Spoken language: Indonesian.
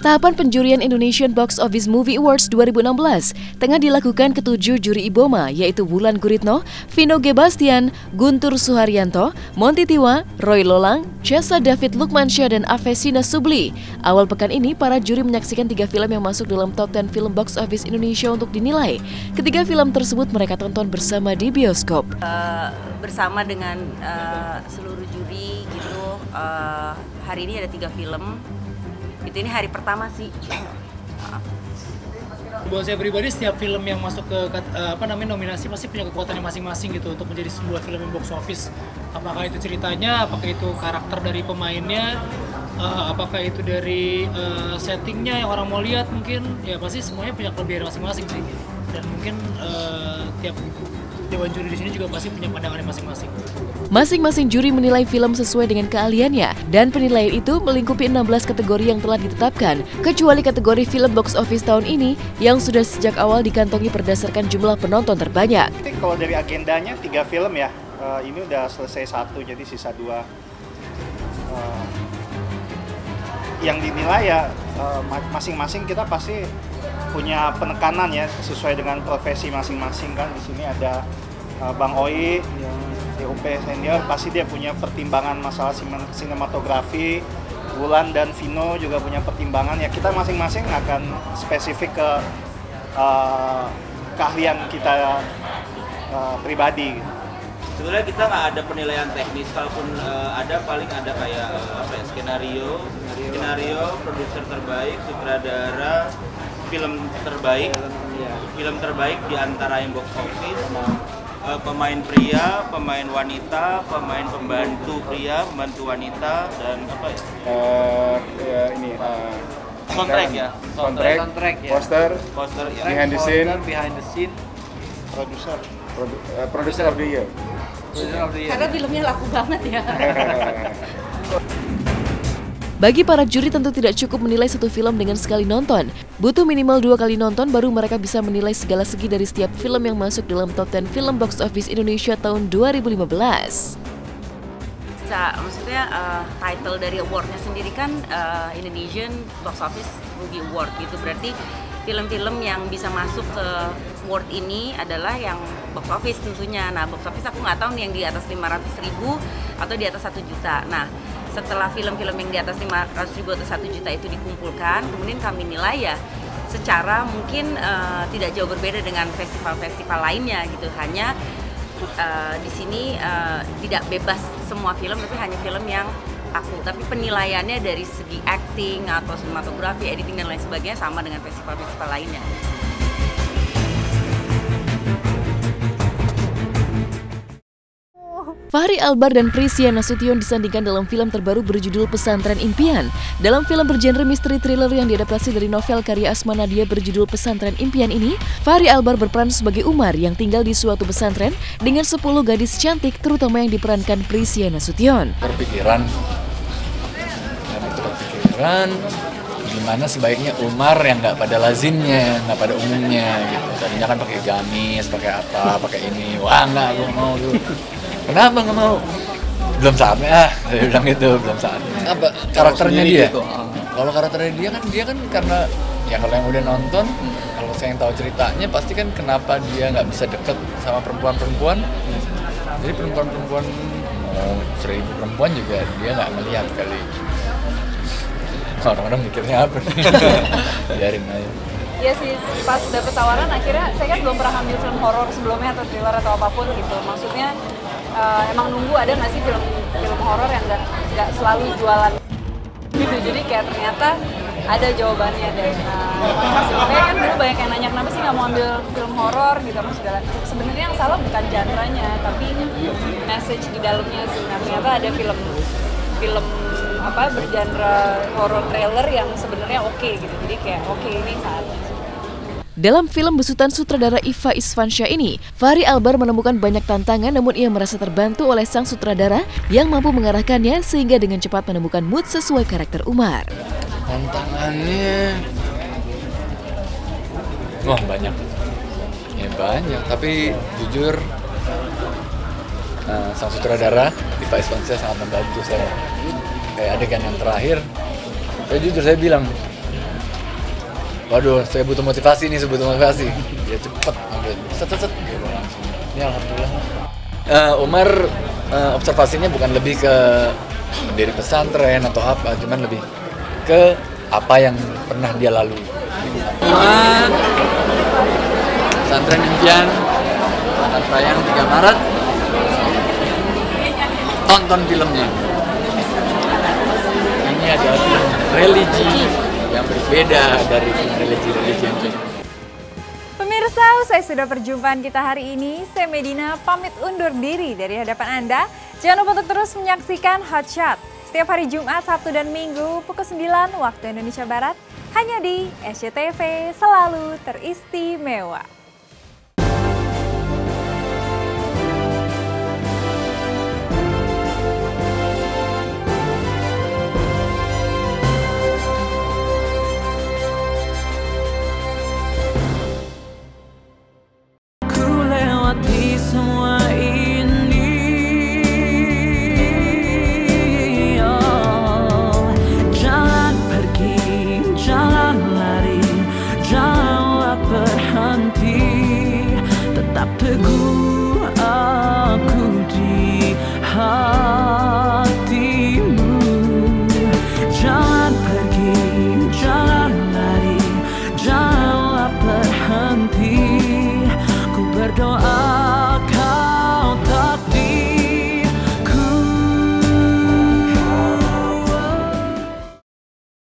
Tahapan penjurian Indonesian Box Office Movie Awards 2016 tengah dilakukan ketujuh juri IBOMA, yaitu Wulan Guritno, Vino G. Bastian, Guntur Suharyanto, Monty Tiwa, Roy Lolang, Jasa David Lukmansyah, dan Avesina Subli. Awal pekan ini, para juri menyaksikan 3 film yang masuk dalam top 10 film box office Indonesia untuk dinilai. Ketiga film tersebut mereka tonton bersama di bioskop. Bersama dengan seluruh juri gitu, hari ini ada 3 film. Ini hari pertama sih. Buat saya pribadi, setiap film yang masuk ke nominasi pasti punya kekuatannya masing-masing gitu untuk menjadi sebuah film yang box office. Apakah itu ceritanya, apakah itu karakter dari pemainnya, apakah itu dari settingnya yang orang mau lihat, mungkin ya pasti semuanya punya kelebihan masing-masing sih. Dan mungkin tiap dewan juri di sini juga pasti punya pandangannya masing-masing. Masing-masing juri menilai film sesuai dengan keahliannya, dan penilaian itu melingkupi 16 kategori yang telah ditetapkan, kecuali kategori film box office tahun ini yang sudah sejak awal dikantongi berdasarkan jumlah penonton terbanyak. Kalau dari agendanya 3 film ya, ini udah selesai 1, jadi sisa 2. Yang dinilai ya masing-masing kita pasti punya penekanan ya sesuai dengan profesi masing-masing kan. Di sini ada Bang Oi yang DOP senior, pasti dia punya pertimbangan masalah sinematografi. Wulan dan Vino juga punya pertimbangan ya, kita masing-masing akan spesifik ke keahlian kita pribadi. Sebenarnya kita nggak ada penilaian teknis, kalaupun ada paling ada kayak skenario, produser terbaik, sutradara, film terbaik di antara yang box office, pemain pria, pemain wanita, pemain pembantu pria, pembantu wanita, dan apa ya? Soundtrack ya, Poster, ya. behind the scene, producer of the year. Karena filmnya laku banget ya. Bagi para juri tentu tidak cukup menilai satu film dengan sekali nonton. Butuh minimal 2 kali nonton baru mereka bisa menilai segala segi dari setiap film yang masuk dalam top 10 film box office Indonesia tahun 2015. Maksudnya title dari awardnya sendiri kan Indonesian Box Office Movie Award gitu. Berarti film-film yang bisa masuk ke award ini adalah yang box office tentunya. Nah, box office aku nggak tahu nih yang di atas 500.000 atau di atas 1 juta. Nah, setelah film-film yang di atas 500.000 atau 1 juta itu dikumpulkan, kemudian kami nilai ya secara mungkin tidak jauh berbeda dengan festival-festival lainnya gitu. Hanya di sini tidak bebas semua film, tapi hanya film yang laku. Tapi penilaiannya dari segi acting atau sinematografi, editing dan lain sebagainya sama dengan festival-festival lainnya. Fachri Albar dan Prisia Nasution disandingkan dalam film terbaru berjudul Pesantren Impian. Dalam film bergenre misteri thriller yang diadaptasi dari novel karya Asma Nadia berjudul Pesantren Impian ini, Fachri Albar berperan sebagai Umar yang tinggal di suatu pesantren dengan 10 gadis cantik, terutama yang diperankan Prisia Nasution. Berpikiran gimana sebaiknya Umar yang nggak pada lazimnya, nggak pada umumnya gitu. Tadinya kan pakai gamis, pakai apa, pakai ini. Wah nggak, gue mau dulu. Kenapa nggak mau? Belum saatnya, saya bilang gitu, belum saatnya. Apa karakternya dia? Gitu. Kalau karakternya dia kan karena ya kalau yang udah nonton, kalau saya yang tahu ceritanya pasti kan kenapa dia nggak bisa deket sama perempuan-perempuan. Jadi perempuan-perempuan 1000 perempuan juga dia nggak melihat kali. Orang-orang mikirnya apa nih? Biarin aja. Iya sih, pas dapet tawaran akhirnya saya kan belum pernah ambil film horor sebelumnya atau thriller atau apapun gitu. Maksudnya emang nunggu ada nggak sih film horor yang nggak selalu jualan gitu. Jadi kayak ternyata ada jawabannya dan makanya kan dulu banyak yang nanya kenapa sih nggak mau ambil film horor gitu sama segala. Sebenarnya yang salah bukan genre-nya tapi message di dalamnya sih. Nah ternyata ada film bergenre horror trailer yang sebenarnya oke gitu. Jadi kayak oke, ini saatnya. Dalam film besutan sutradara Iva Isfansyah ini, Fachri Albar menemukan banyak tantangan, namun ia merasa terbantu oleh sang sutradara yang mampu mengarahkannya sehingga dengan cepat menemukan mood sesuai karakter Umar. Tantangannya wah banyak. Ya banyak, tapi jujur sang sutradara Iva Isfansyah sangat membantu saya. Kayak adegan yang terakhir, saya bilang waduh saya butuh motivasi nih, ya cepet ambil set gitu langsung. Ini alhamdulillah. Umar observasinya bukan lebih ke pendiri pesantren atau apa, cuman lebih ke apa yang pernah dia lalui. Pesantren impian akan tayang 3 Maret. Tonton filmnya. Ini adalah film religi yang berbeda dari film religi-religi yang lain. Pemirsa, usai sudah perjumpaan kita hari ini, saya Medina pamit undur diri dari hadapan Anda. Jangan lupa untuk terus menyaksikan Hot Shot setiap hari Jumat, Sabtu, dan Minggu pukul 9 waktu Indonesia Barat hanya di SCTV, selalu teristimewa. Semua ini, jangan pergi, jangan lari, janganlah berhenti, tetap teguh aku di hati.